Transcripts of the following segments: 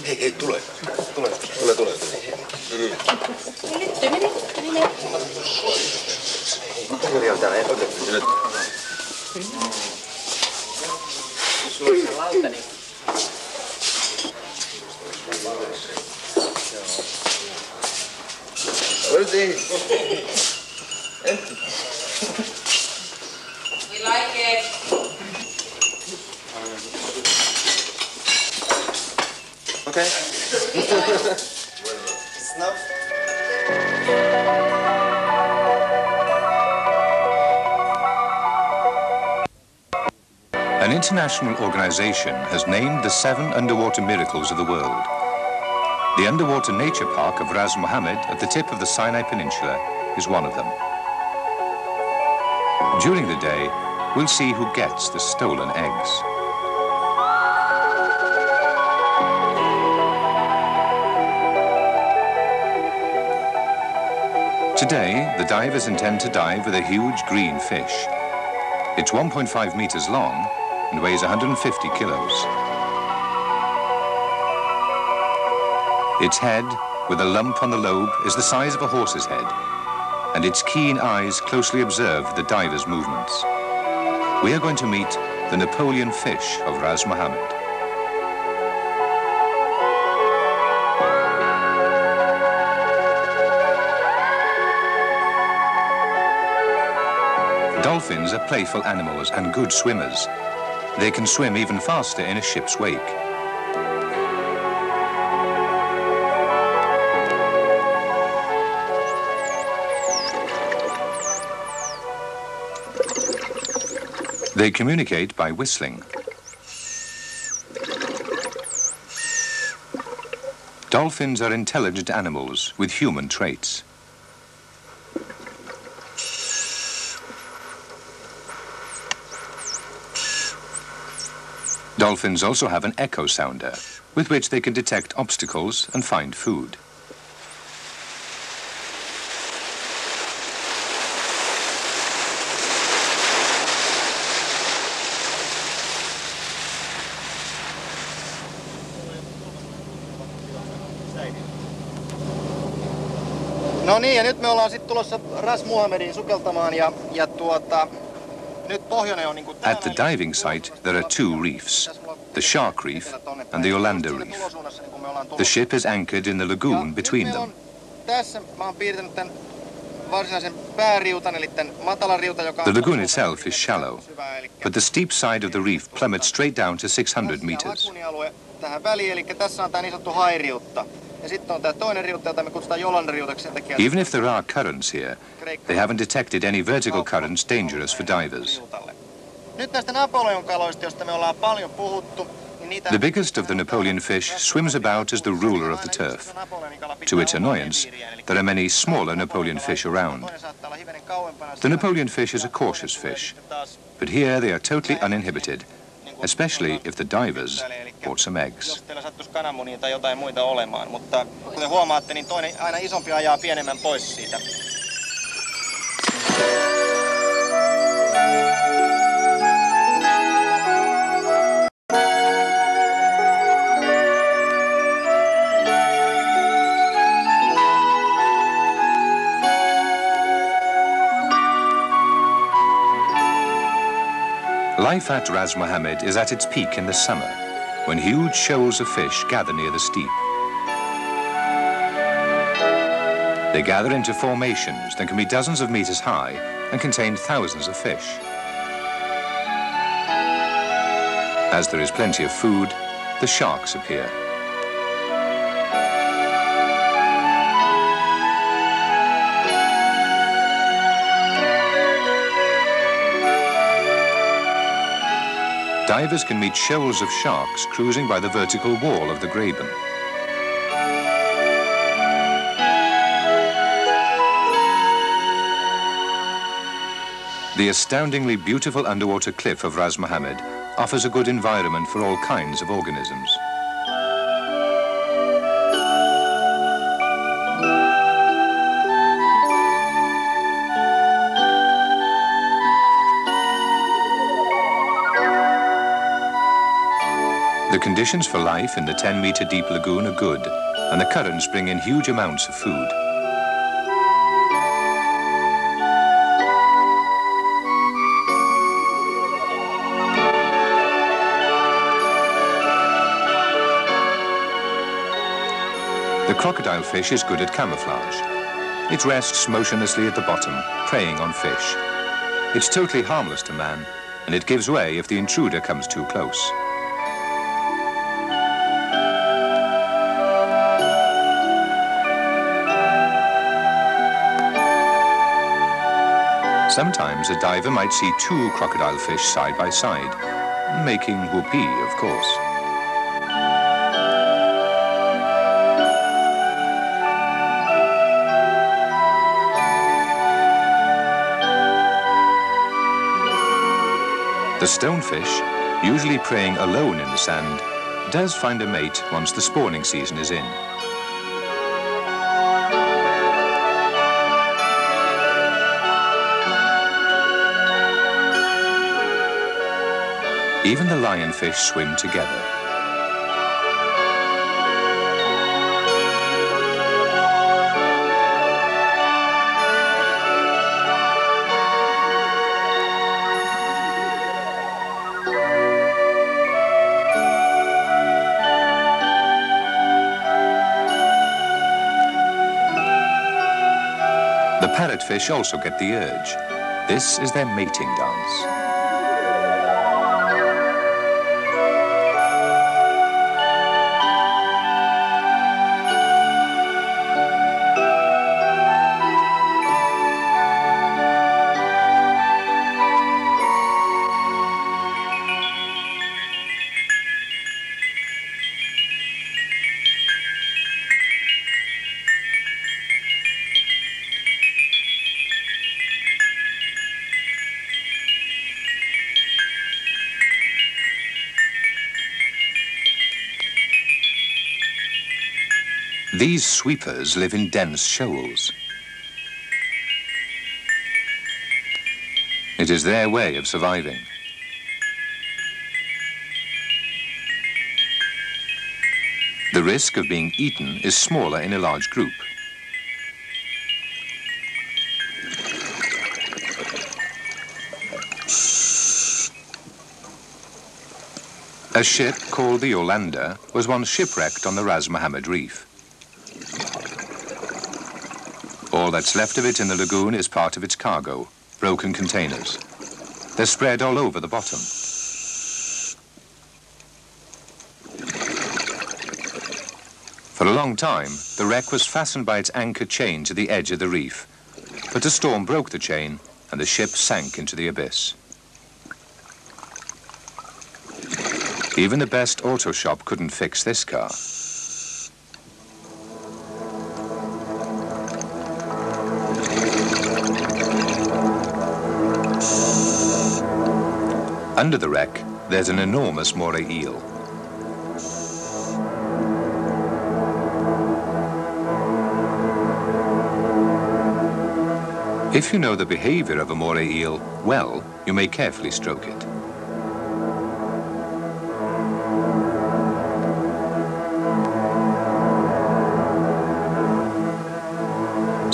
Hei, tule. Tule. Sulla on se lauta, niin... We like it. Okay. Snuff. An international organization has named the 7 underwater miracles of the world. The underwater nature park of Ras Mohammed at the tip of the Sinai Peninsula is one of them. During the day, we'll see who gets the stolen eggs. Today, the divers intend to dive with a huge green fish. It's 1.5 meters long and weighs 150 kilos. Its head, with a lump on the lobe, is the size of a horse's head, and its keen eyes closely observe the diver's movements. We are going to meet the Napoleon fish of Ras Mohammed. Dolphins are playful animals and good swimmers. They can swim even faster in a ship's wake. They communicate by whistling. Dolphins are intelligent animals with human traits. Dolphins also have an echo sounder, with which they can detect obstacles and find food. No niin, ja nyt me ollaan sitten tulossa Ras Mohammediin sukeltamaan ja nyt pohjoinen on niinku... At the diving site, there are 2 reefs, the Shark Reef and the Yolanda Reef. The ship is anchored in the lagoon between them. Tässä mä oon piirtänyt tän varsinaisen pääriutan, eli tän matalan riutan, joka on... The lagoon itself is shallow, but the steep side of the reef plummets straight down to 600 meters. Tähän väliin, eli tässä on tää niin sanottu hairiutta. Ja sitten on tää toinen riutta, jota me kutsutaan Yolanda-riutaksi sen takia... Even if there are currents here, they haven't detected any vertical currents dangerous for divers. Nyt näistä Napoleon kaloista, joista me ollaan paljon puhuttu, niin niitä... The biggest of the Napoleon fish swims about as the ruler of the turf. To its annoyance, there are many smaller Napoleon fish around. The Napoleon fish is a cautious fish, but here they are totally uninhibited, especially if the divers brought some eggs. Jos teillä sattuisi kananmunia tai jotain muita olemaan, mutta kuten huomaatte, niin toinen aina isompi ajaa pienemmän pois siitä. Life at Ras Mohammed is at its peak in the summer, when huge shoals of fish gather near the steep. They gather into formations that can be dozens of meters high and contain thousands of fish. As there is plenty of food, the sharks appear. Divers can meet shoals of sharks cruising by the vertical wall of the graben. The astoundingly beautiful underwater cliff of Ras Mohammed offers a good environment for all kinds of organisms. The conditions for life in the 10-meter deep lagoon are good, and the currents bring in huge amounts of food. The crocodile fish is good at camouflage. It rests motionlessly at the bottom, preying on fish. It's totally harmless to man, and it gives way if the intruder comes too close. Sometimes a diver might see two crocodile fish side by side, making whoopee, of course. The stonefish, usually preying alone in the sand, does find a mate once the spawning season is in. Even the lionfish swim together. The parrotfish also get the urge. This is their mating dance. These sweepers live in dense shoals. It is their way of surviving. The risk of being eaten is smaller in a large group. A ship called the Yolanda was once shipwrecked on the Ras Mohammed Reef. All that's left of it in the lagoon is part of its cargo, broken containers. They're spread all over the bottom. For a long time, the wreck was fastened by its anchor chain to the edge of the reef, but a storm broke the chain and the ship sank into the abyss. Even the best auto shop couldn't fix this car. Under the wreck, there's an enormous moray eel. If you know the behavior of a moray eel well, you may carefully stroke it.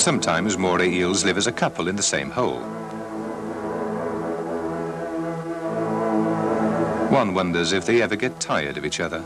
Sometimes moray eels live as a couple in the same hole. One wonders if they ever get tired of each other.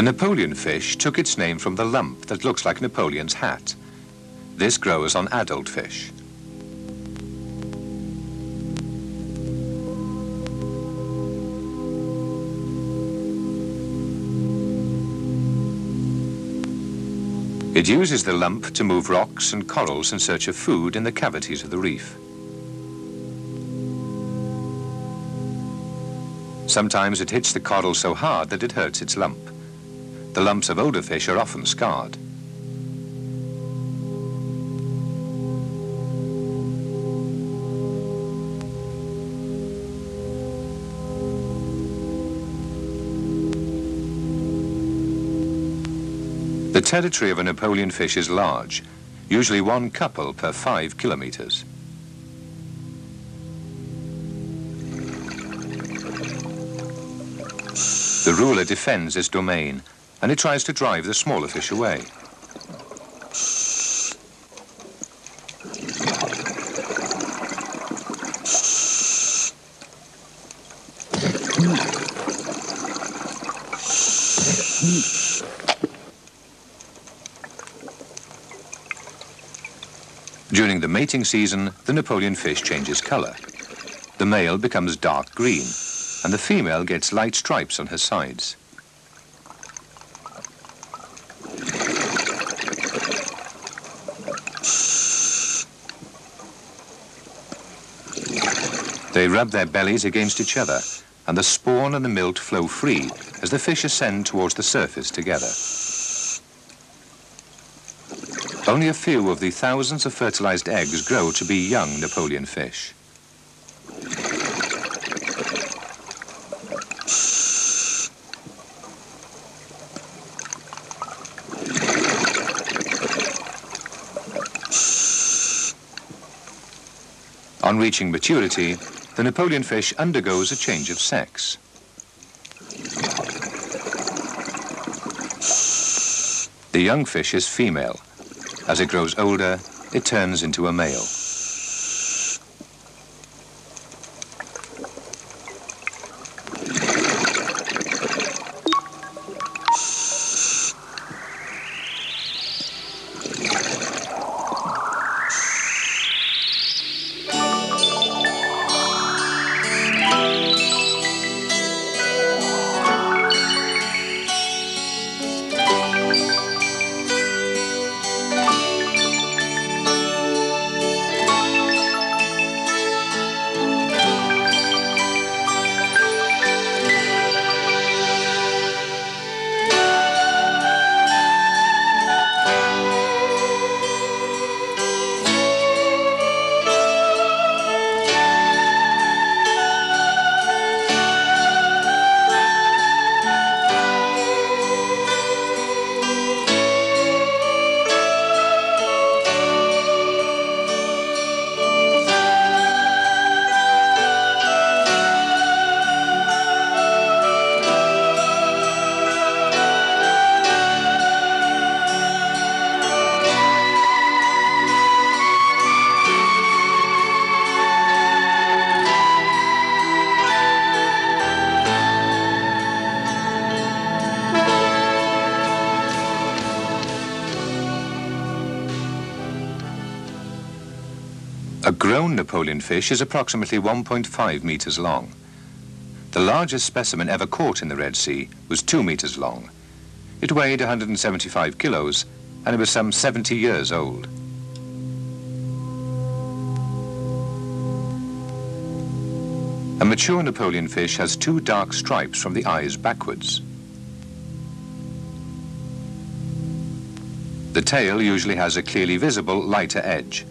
The Napoleon fish took its name from the lump that looks like Napoleon's hat. This grows on adult fish. It uses the lump to move rocks and corals in search of food in the cavities of the reef. Sometimes it hits the coral so hard that it hurts its lump. The lumps of older fish are often scarred. The territory of a Napoleon fish is large, usually one couple per 5 kilometers. The ruler defends its domain, and it tries to drive the smaller fish away. During the mating season, the Napoleon fish changes color. The male becomes dark green, and the female gets light stripes on her sides. They rub their bellies against each other, and the spawn and the milt flow free as the fish ascend towards the surface together. Only a few of the thousands of fertilized eggs grow to be young Napoleon fish. On reaching maturity, the Napoleon fish undergoes a change of sex. The young fish is female. As it grows older, it turns into a male. A grown Napoleon fish is approximately 1.5 meters long. The largest specimen ever caught in the Red Sea was 2 meters long. It weighed 175 kilos, and it was some 70 years old. A mature Napoleon fish has 2 dark stripes from the eyes backwards. The tail usually has a clearly visible lighter edge.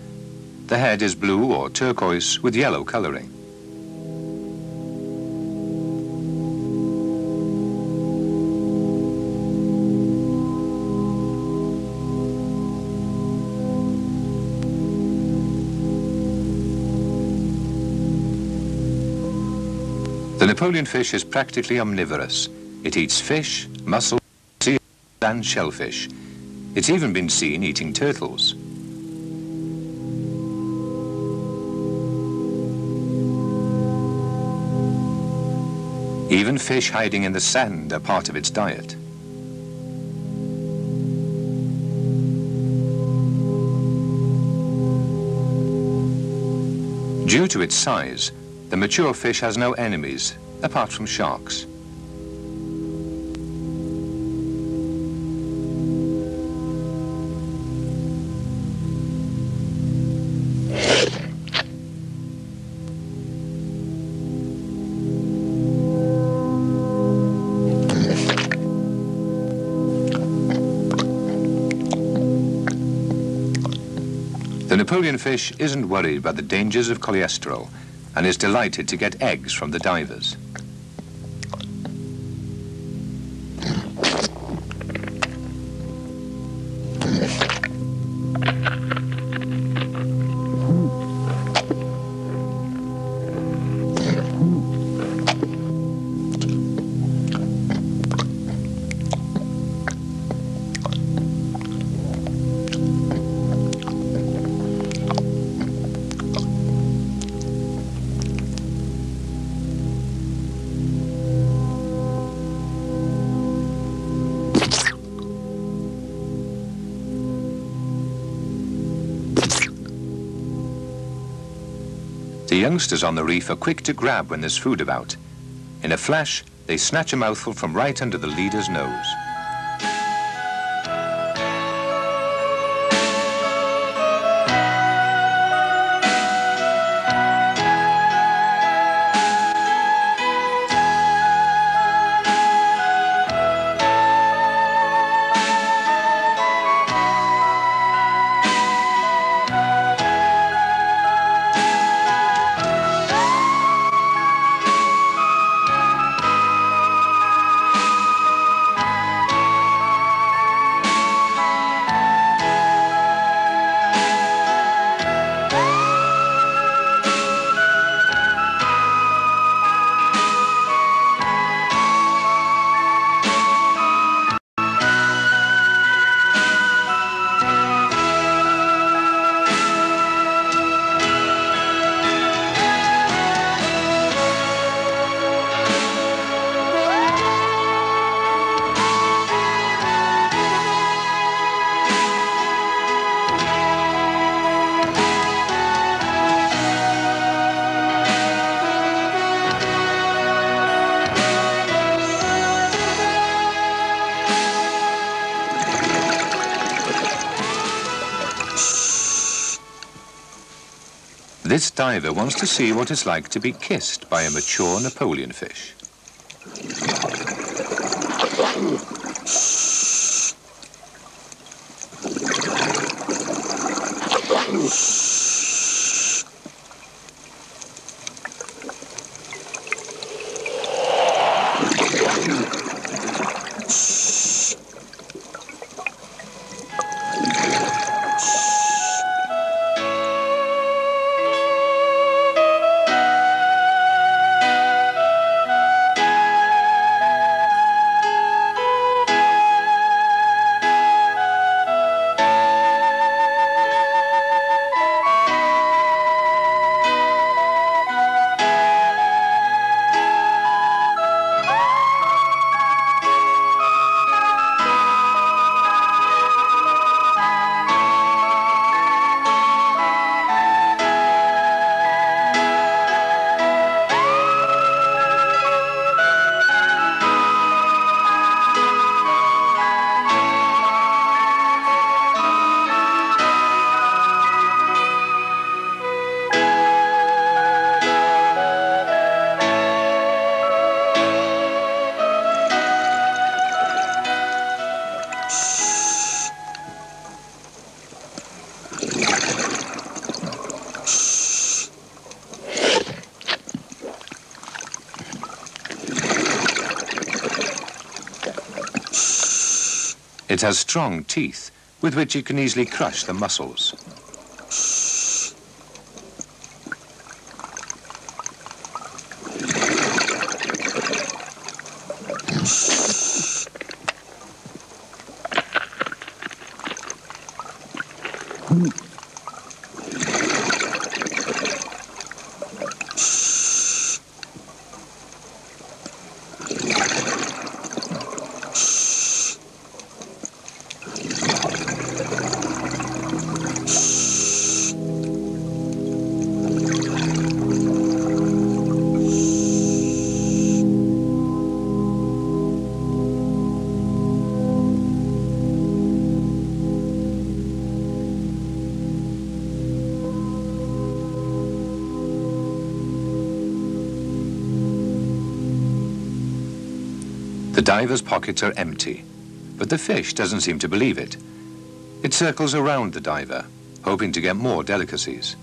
The head is blue or turquoise with yellow coloring. The Napoleon fish is practically omnivorous. It eats fish, mussels, seals, and shellfish. It's even been seen eating turtles. Even fish hiding in the sand are part of its diet. Due to its size, the mature fish has no enemies, apart from sharks. The Napoleon fish isn't worried by the dangers of cholesterol and is delighted to get eggs from the divers. The youngsters on the reef are quick to grab when there's food about. In a flash, they snatch a mouthful from right under the leader's nose. This diver wants to see what it's like to be kissed by a mature Napoleon fish. It has strong teeth with which it can easily crush the mussels. The diver's pockets are empty, but the fish doesn't seem to believe it. It circles around the diver, hoping to get more delicacies.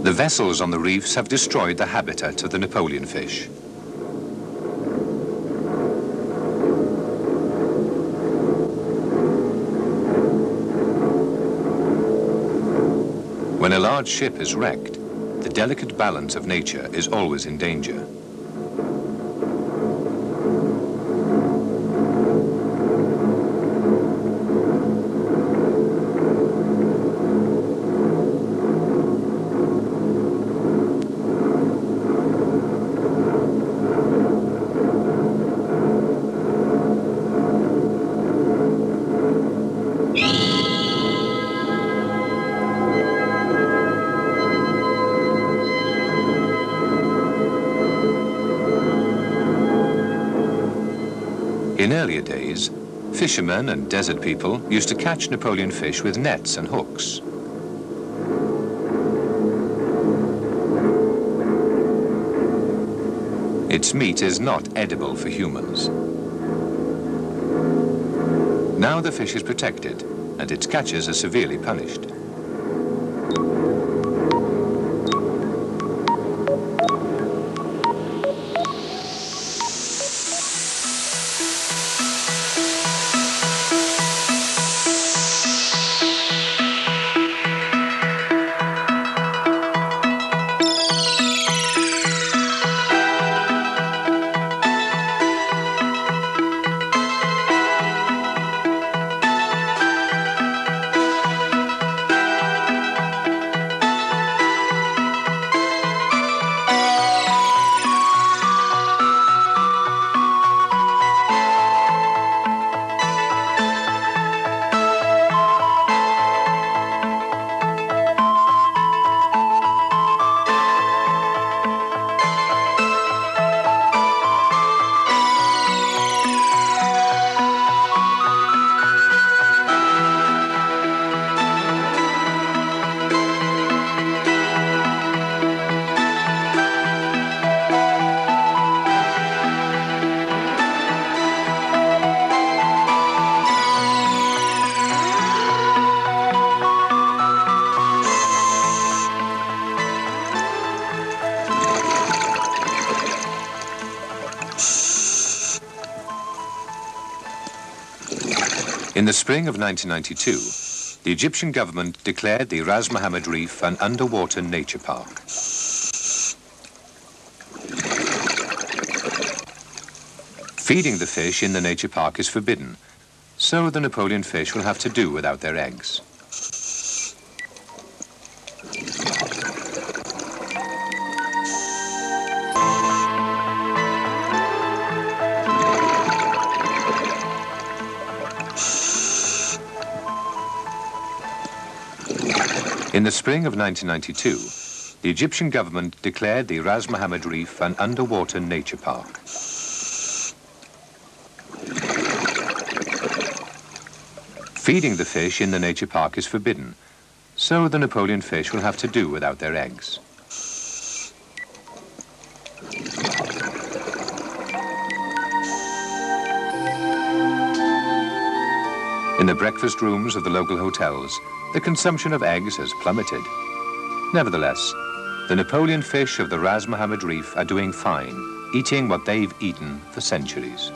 The vessels on the reefs have destroyed the habitat of the Napoleon fish. When a large ship is wrecked, the delicate balance of nature is always in danger. In earlier days, fishermen and desert people used to catch Napoleon fish with nets and hooks. Its meat is not edible for humans. Now the fish is protected, and its catchers are severely punished. In the spring of 1992, the Egyptian government declared the Ras Mohammed Reef an underwater nature park. Feeding the fish in the nature park is forbidden, so the Napoleon fish will have to do without their eggs. In the spring of 1992, the Egyptian government declared the Ras Mohammed Reef an underwater nature park. Feeding the fish in the nature park is forbidden, so the Napoleon fish will have to do without their eggs. In the breakfast rooms of the local hotels, the consumption of eggs has plummeted. Nevertheless, the Napoleon fish of the Ras Mohammed Reef are doing fine, eating what they've eaten for centuries.